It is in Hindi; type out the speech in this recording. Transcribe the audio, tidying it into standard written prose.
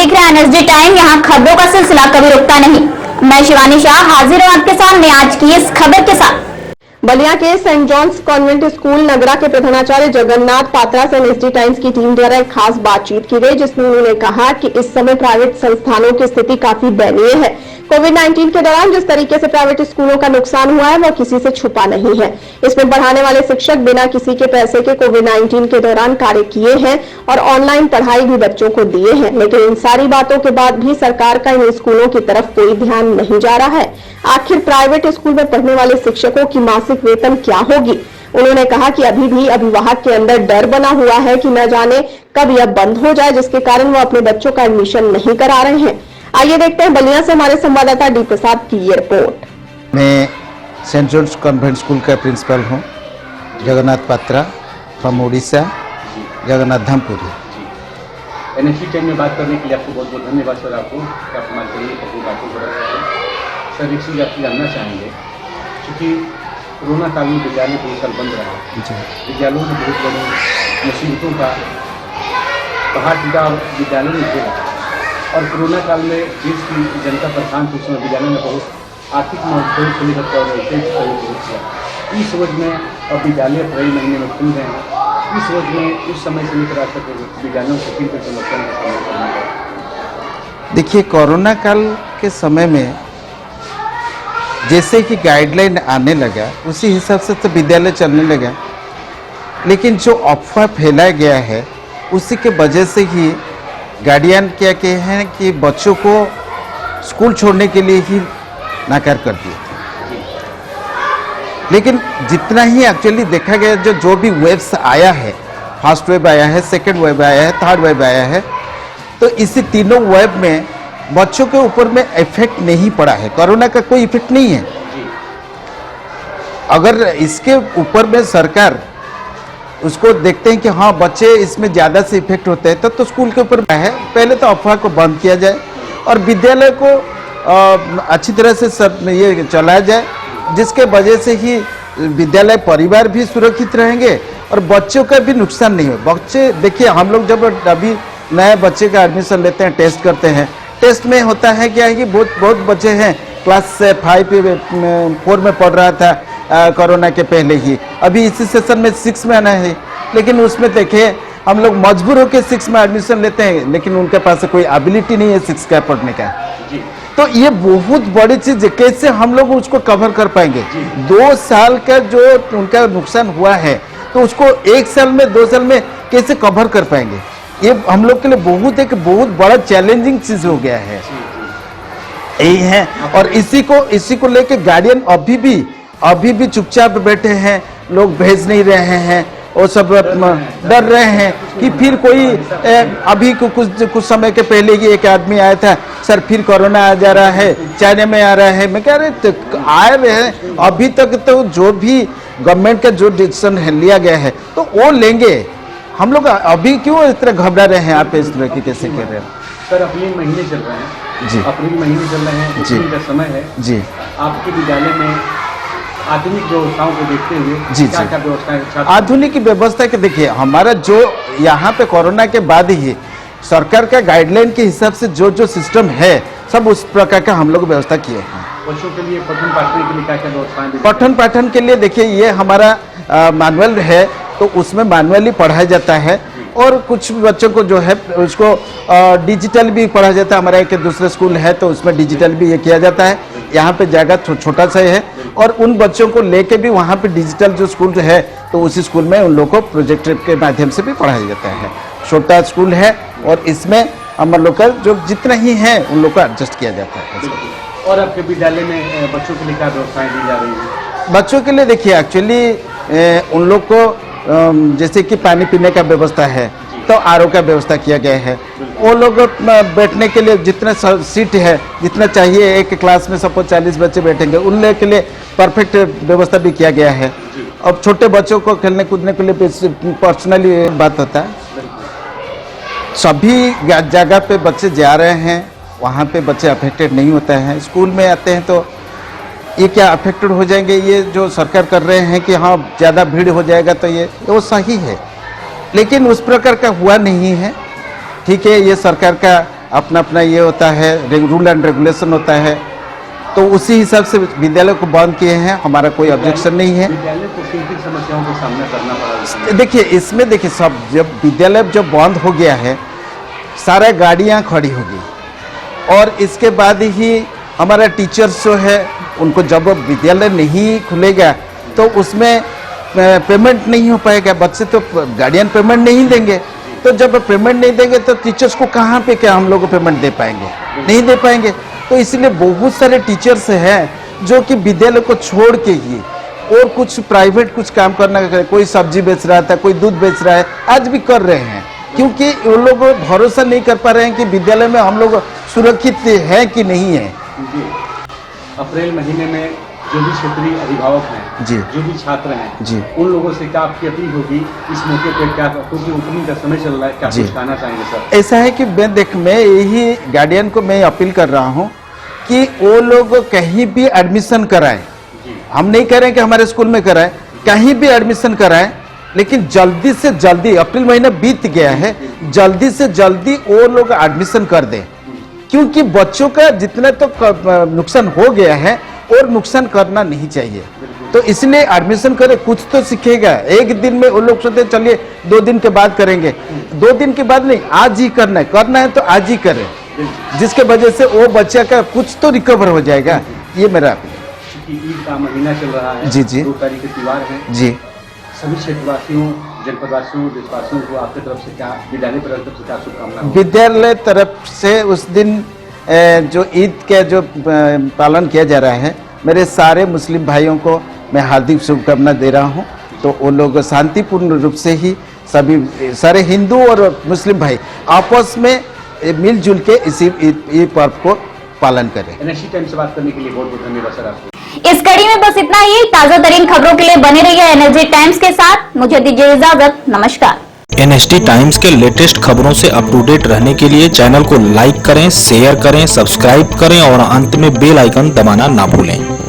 देख रहे हैं एनएसडी टाइम। यहाँ खबरों का सिलसिला कभी रुकता नहीं। मैं शिवानी शाह हाजिर हूँ आपके सामने आज की इस खबर के साथ। बलिया के सेंट जॉन्स कॉन्वेंट स्कूल नगरा के प्रधानाचार्य जगन्नाथ पात्रा से एनएसडी टाइम्स की टीम द्वारा एक खास बातचीत की गई, जिसमें उन्होंने कहा कि इस समय प्राइवेट संस्थानों की स्थिति काफी दयनीय है। कोविड-19 के दौरान जिस तरीके से प्राइवेट स्कूलों का नुकसान हुआ है वह किसी से छुपा नहीं है। इसमें पढ़ाने वाले शिक्षक बिना किसी के पैसे के कोविड-19 के दौरान कार्य किए हैं और ऑनलाइन पढ़ाई भी बच्चों को दिए हैं, लेकिन इन सारी बातों के बाद भी सरकार का इन स्कूलों की तरफ कोई ध्यान नहीं जा रहा है। आखिर प्राइवेट स्कूल में पढ़ने वाले शिक्षकों की मासिक वेतन क्या होगी? उन्होंने कहा कि अभी भी अभिभावक के अंदर डर बना हुआ है कि न जाने कब यह बंद हो जाए, जिसके कारण वो अपने बच्चों का एडमिशन नहीं करा रहे हैं। आइए देखते हैं बलिया से हमारे संवाददाता डी प्रसाद की ये रिपोर्ट। मैं सेंट जॉन्स कॉन्वेंट स्कूल का प्रिंसिपल हूँ, Jagannath Patra from Orissa, Jagannath Dhampuri. NSD time में बात करने के लिए आपको बहुत बहुत धन्यवाद सर। आपको आप हमारे लिए अपनी बातों को रख सकें। सर एक चीज़ आपसे जानना चाहेंगे, क्योंकि कोरोना काल में विद्यालय 2 साल बंद रहा, विद्यालयों में बहुत बड़ी मुसीबतों का पहाड़ टूटा विद्यालयों में झेला, और कोरोना काल में देश की जनता परेशान थी। उसमें विद्यालय में बहुत आर्थिक मजबूरी से लेकर और इस सोच में अब विद्यालय अप्रैल महीने में खुल गए हैं। इस सोच में उस समय से लेकर आज तक विद्यालयों से किन किन समस्याओं का सामना करना पड़ा? देखिए, कोरोना काल के समय में जैसे कि गाइडलाइन आने लगा उसी हिसाब से तो विद्यालय चलने लगा, लेकिन जो अफवाह फैलाया गया है उसी के वजह से ही गार्डियन क्या कहे हैं कि बच्चों को स्कूल छोड़ने के लिए ही नाकार कर दिए थे। लेकिन जितना ही एक्चुअली देखा गया, जो भी वेव्स आया है, फर्स्ट वेव आया है, सेकंड वेव आया है, थर्ड वेव आया है, तो इसी तीनों वेव में बच्चों के ऊपर में इफेक्ट नहीं पड़ा है। कोरोना का कोई इफेक्ट नहीं है। अगर इसके ऊपर में सरकार उसको देखते हैं कि हाँ बच्चे इसमें ज़्यादा से इफेक्ट होते हैं, तब तो स्कूल के ऊपर है पहले तो अफवाह को बंद किया जाए और विद्यालय को अच्छी तरह से सब ये चलाया जाए, जिसके वजह से ही विद्यालय परिवार भी सुरक्षित रहेंगे और बच्चों का भी नुकसान नहीं हो। बच्चे देखिए, हम लोग जब अभी नए बच्चे का एडमिशन लेते हैं, टेस्ट करते हैं, टेस्ट में होता है क्या है कि बहुत बच्चे हैं क्लास 4 में पढ़ रहा था कोरोना के पहले ही, अभी इसी सेशन में 6 में आना है, लेकिन उसमें देखिए हम लोग मजबूर होकर 6 में एडमिशन लेते हैं, लेकिन उनके पास कोई एबिलिटी नहीं है 6 का पढ़ने का। तो ये बहुत बड़ी चीज़ है, कैसे हम लोग उसको कवर कर पाएंगे? 2 साल का जो उनका नुकसान हुआ है तो उसको 1 साल में 2 साल में कैसे कवर कर पाएंगे? ये हम लोग के लिए बहुत बड़ा चैलेंजिंग चीज़ हो गया है। यही है, और इसी को लेके गार्डियन अभी भी चुपचाप बैठे हैं, लोग भेज नहीं रहे हैं, और सब डर रहे हैं कि फिर कोई अभी कुछ समय के पहले ही एक आदमी आया था, सर फिर कोरोना आ जा रहा है, चाइना में आ रहा है। मैं कह रहे तो आए रहे हैं, अभी तक तो जो भी गवर्नमेंट का जो डिसीजन लिया गया है तो वो लेंगे। हम लोग अभी क्यों इतना घबरा रहे हैं? आप इस तरह की कैसे कह रहे हैं? सर अप्रैल महीने चल रहे हैं जी, अप्रैल महीने चल रहे हैं जी, का समय है जी। आपके विद्यालय में आधुनिक व्यवस्थाओं को देखते हुए क्या व्यवस्था है? आधुनिक व्यवस्था के देखिए, हमारा जो यहाँ पे कोरोना के बाद ही सरकार का गाइडलाइन के हिसाब से जो सिस्टम है सब उस प्रकार का हम लोग व्यवस्था किए हैं। बच्चों के लिए पठन पाठन के लिए क्या व्यवस्थाएं? पठन पाठन के लिए देखिए, ये हमारा मैनुअल है, तो उसमें मैनुअली पढ़ाया जाता है, और कुछ बच्चों को जो है उसको डिजिटल भी पढ़ाया जाता है। हमारा एक दूसरा स्कूल है तो उसमें डिजिटल भी ये किया जाता है। यहाँ पे जगह छोटा सा है, और उन बच्चों को लेके भी वहाँ पे डिजिटल जो स्कूल है तो उसी स्कूल में उन लोगों को प्रोजेक्टर के माध्यम से भी पढ़ाया जाता है। छोटा स्कूल है और इसमें हम लोग का जो जितना ही है उन लोग को एडजस्ट किया जाता है। और आपके विद्यालय में बच्चों के लिए क्या व्यवस्थाएं दी जा रही हैं? बच्चों के लिए देखिए, एक्चुअली उन लोग को जैसे कि पानी पीने का व्यवस्था है तो आरओ का व्यवस्था किया गया है। वो लोग बैठने के लिए जितना सीट है, जितना चाहिए, एक क्लास में सपोज 40 बच्चे बैठेंगे, उन लोग के लिए परफेक्ट व्यवस्था भी किया गया है। अब छोटे बच्चों को खेलने कूदने के लिए पर्सनली बात होता है। सभी जगह पे बच्चे जा रहे हैं, वहाँ पे बच्चे अफेक्टेड नहीं होते हैं। स्कूल में आते हैं तो ये क्या अफेक्टेड हो जाएंगे? ये जो सरकार कर रहे हैं कि हाँ ज़्यादा भीड़ हो जाएगा, तो ये वो सही है, लेकिन उस प्रकार का हुआ नहीं है। ठीक है, ये सरकार का अपना अपना ये होता है, रूल एंड रेगुलेशन होता है, तो उसी हिसाब से विद्यालय को बंद किए हैं। हमारा कोई ऑब्जेक्शन नहीं है। विद्यालय को किन समस्याओं का सामना करना पड़ा? देखिए इसमें देखिए सब जब विद्यालय जब बंद हो गया है, सारा गाड़ियाँ खड़ी हो गई और इसके बाद ही हमारा टीचर्स जो है उनको जब विद्यालय नहीं खुलेगा तो उसमें पेमेंट नहीं हो पाएगा। बच्चे तो गार्डियन पेमेंट नहीं देंगे, तो जब पेमेंट नहीं देंगे तो टीचर्स को कहाँ पे क्या हम लोग पेमेंट दे पाएंगे? नहीं दे पाएंगे। तो इसलिए बहुत सारे टीचर्स हैं जो कि विद्यालय को छोड़ के ही और कुछ प्राइवेट कुछ काम करना, कोई सब्जी बेच रहा था, कोई दूध बेच रहा है, आज भी कर रहे हैं, क्योंकि वो लोग भरोसा नहीं कर पा रहे हैं कि विद्यालय में हम लोग सुरक्षित हैं कि नहीं है। जी, अप्रैल महीने में जो भी क्षेत्रीय अभिभावक हैं जी, जो भी छात्र हैं जी, उन लोगों से क्या आपकी अपील होगी इस मौके पे? क्या क्योंकि ओपनिंग का समय चल रहा है, क्या जी। कुछ कहना चाहेंगे सर? ऐसा है कि मैं यही गार्डियन को मैं अपील कर रहा हूँ कि वो लोग कहीं भी एडमिशन कराएं। जी, हम नहीं कह रहे हैं कि हमारे स्कूल में कराएं, कहीं भी एडमिशन कराएं, लेकिन जल्दी से जल्दी, अप्रैल महीना बीत गया है, जल्दी से जल्दी वो लोग एडमिशन कर दें, क्योंकि बच्चों का जितना तो नुकसान हो गया है और नुकसान करना नहीं चाहिए। तो इसलिए एडमिशन करें, कुछ तो सीखेगा। एक दिन में वो लोग सोचते चलिए 2 दिन के बाद करेंगे, 2 दिन के बाद नहीं, आज ही करना है तो आज ही करें, जिसके वजह से वो बच्चा का कुछ तो रिकवर हो जाएगा। ये मेरा अपील है। क्योंकि ईद का महीना चल रहा है, जी, जी। 2 तारीख के त्योहार है जी, सभी क्षेत्रवासियों, जनपदवासियों, देशवासियों को आपकी तरफ से क्या, विद्यालय की तरफ से क्या शुभकामनाएं? विद्यालय तरफ से उस दिन जो ईद का जो पालन किया जा रहा है, मेरे सारे मुस्लिम भाइयों को मैं हार्दिक शुभकामना दे रहा हूं। तो वो लोग शांतिपूर्ण रूप से ही सभी सारे हिंदू और मुस्लिम भाई आपस में मिलजुल के इसी ईद पर्व को पालन करें। NSC टाइम से बात करने के लिए बहुत बहुत धन्यवाद सर आपको। इस कड़ी में बस इतना ही। ताजा तरीन खबरों के लिए बने रहिए एनएसडी टाइम्स के साथ। मुझे दीजिए इजाजत, नमस्कार। NSD टाइम्स के लेटेस्ट खबरों से अप टू डेट रहने के लिए चैनल को लाइक करें, शेयर करें, सब्सक्राइब करें और अंत में बेल आइकन दबाना ना भूलें।